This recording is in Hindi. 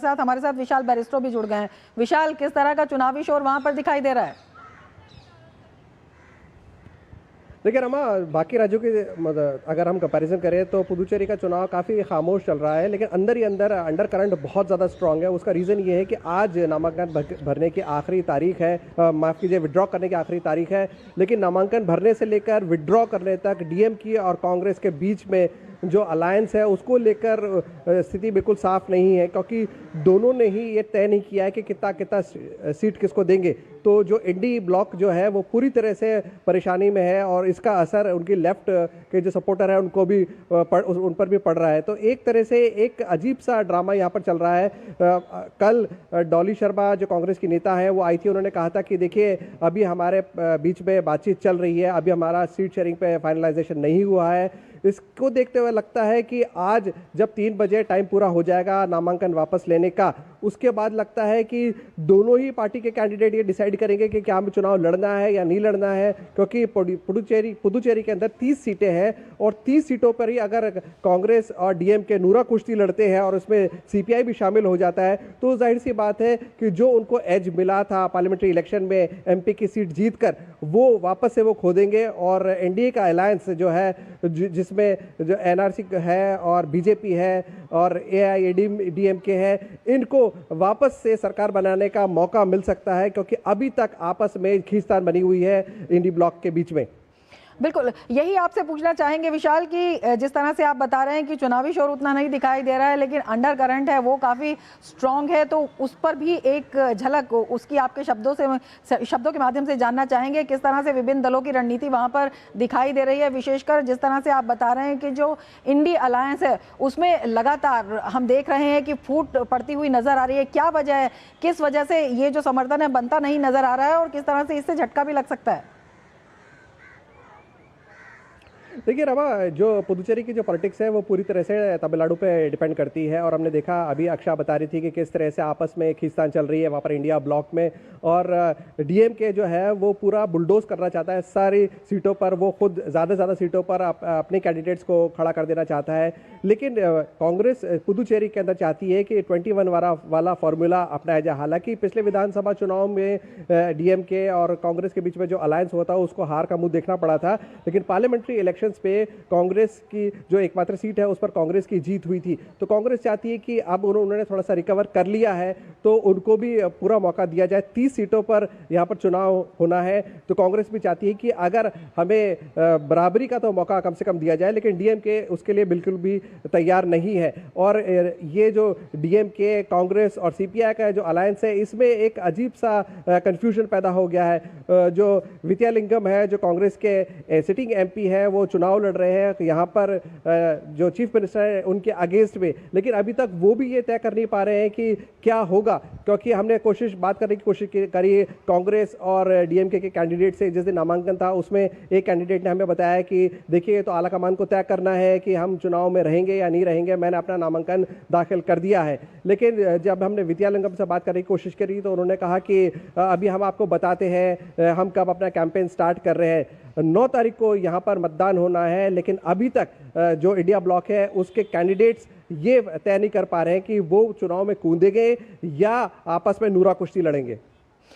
साथ हमारे साथ विशाल बैरिस्टो भी जुड़ गए हैं। विशाल, किस तरह का चुनावी शोर वहां पर दिखाई दे रहा है? देखिए रमा, बाकी राज्यों के मतलब अगर हम कंपैरिजन करें तो पुदुचेरी का चुनाव काफ़ी खामोश चल रहा है, लेकिन अंदर ही अंदर अंडर करंट बहुत ज़्यादा स्ट्रांग है। उसका रीज़न ये है कि आज नामांकन भरने की आखिरी तारीख है, माफ़ कीजिए विड्रॉ करने की आखिरी तारीख है, लेकिन नामांकन भरने से लेकर विड्रॉ करने तक डीएमके और कांग्रेस के बीच में जो अलायंस है उसको लेकर स्थिति बिल्कुल साफ नहीं है, क्योंकि दोनों ने ही ये तय नहीं किया है कि कितना कितना सीट किसको देंगे। तो जो इंडी ब्लॉक जो है वो पूरी तरह से परेशानी में है और इसका असर उनकी लेफ्ट के जो सपोर्टर है उनको भी उन पर भी पड़ रहा है। तो एक तरह से एक अजीब सा ड्रामा यहाँ पर चल रहा है। कल डॉली शर्मा जो कांग्रेस की नेता है वो आई थी, उन्होंने कहा था कि देखिए अभी हमारे बीच में बातचीत चल रही है, अभी हमारा सीट शेयरिंग पे फाइनलाइजेशन नहीं हुआ है। इसको देखते हुए लगता है कि आज जब 3 बजे टाइम पूरा हो जाएगा नामांकन वापस लेने का, उसके बाद लगता है कि दोनों ही पार्टी के कैंडिडेट ये डिसाइड करेंगे कि क्या हमें चुनाव लड़ना है या नहीं लड़ना है, क्योंकि पुदुचेरी के अंदर 30 सीटें हैं और 30 सीटों पर ही अगर कांग्रेस और डीएमके नूरा कुश्ती लड़ते हैं और उसमें सीपीआई भी शामिल हो जाता है तो जाहिर सी बात है कि जो उनको एज मिला था पार्लियामेंट्री इलेक्शन में एमपी की सीट जीतकर, वो वापस से वो खो देंगे। और एनडीए का अलायंस जो है जिसमें जो एनआरसी है और बीजेपी है और एआईएडीएमके है, इनको वापस से सरकार बनाने का मौका मिल सकता है, क्योंकि अभी तक आपस में खींचतान बनी हुई है इंडी ब्लॉक के बीच में। बिल्कुल, यही आपसे पूछना चाहेंगे विशाल कि जिस तरह से आप बता रहे हैं कि चुनावी शोर उतना नहीं दिखाई दे रहा है, लेकिन अंडर करंट है वो काफ़ी स्ट्रांग है, तो उस पर भी एक झलक उसकी आपके शब्दों के माध्यम से जानना चाहेंगे। किस तरह से विभिन्न दलों की रणनीति वहां पर दिखाई दे रही है, विशेषकर जिस तरह से आप बता रहे हैं कि जो इंडी अलायंस है उसमें लगातार हम देख रहे हैं कि फूट पड़ती हुई नजर आ रही है। क्या वजह है, किस वजह से ये जो समर्थन है बनता नहीं नजर आ रहा है और किस तरह से इससे झटका भी लग सकता है? देखिए रमा, जो पुदुचेरी की जो पॉलिटिक्स है वो पूरी तरह से तमिलनाडु पे डिपेंड करती है, और हमने देखा अभी अक्षा बता रही थी कि किस तरह से आपस में खींचतान चल रही है वहाँ पर इंडिया ब्लॉक में, और डीएमके जो है वो पूरा बुलडोज करना चाहता है सारी सीटों पर, वो खुद ज़्यादा से ज़्यादा सीटों पर अपने कैंडिडेट्स को खड़ा कर देना चाहता है। लेकिन कांग्रेस पुदुचेरी के अंदर चाहती है कि 21 वाला फॉर्मूला अपनाया जाए। हालांकि पिछले विधानसभा चुनाव में डीएमके और कांग्रेस के बीच में जो अलायंस हुआ था उसको हार का मुंह देखना पड़ा था, लेकिन पार्लियामेंट्री इलेक्शंस पे कांग्रेस की जो एकमात्र सीट है उस पर कांग्रेस की जीत हुई थी। तो कांग्रेस चाहती है कि अब उन्होंने थोड़ा सा रिकवर कर लिया है तो उनको भी पूरा मौका दिया जाए। 30 सीटों पर यहाँ पर चुनाव होना है, तो कांग्रेस भी चाहती है कि अगर हमें बराबरी का तो मौका कम से कम दिया जाए, लेकिन डीएमके उसके लिए बिल्कुल भी तैयार नहीं है। और ये जो डीएमके, कांग्रेस और सीपीआई का जो अलायंस है, इसमें एक अजीब सा कंफ्यूजन पैदा हो गया है। जो विद्यालिंगम है, जो कांग्रेस के सिटिंग एमपी है, वो चुनाव लड़ रहे हैं यहाँ पर जो चीफ मिनिस्टर है उनके अगेंस्ट में, लेकिन अभी तक वो भी ये तय कर नहीं पा रहे हैं कि क्या होगा, क्योंकि हमने बात करने की कोशिश करी कांग्रेस और डीएमके के कैंडिडेट से। जिस दिन नामांकन था उसमें एक कैंडिडेट ने हमें बताया कि देखिए तो आला कमान को तय करना है कि हम चुनाव में रहेंगे या नहीं रहेंगे, मैंने अपना नामांकन दाखिल कर दिया है। लेकिन जब हमने विद्यालिंगम से बात करने की कोशिश करी तो उन्होंने कहा कि अभी हम आपको बताते हैं हम कब अपना कैंपेन स्टार्ट कर रहे हैं। 9 तारीख को यहाँ पर मतदान होना है, लेकिन अभी तक जो इंडिया ब्लॉक है उसके कैंडिडेट्स ये तय नहीं कर पा रहे हैं कि वो चुनाव में कूदेंगे या आपस में नूरा कुश्ती लड़ेंगे।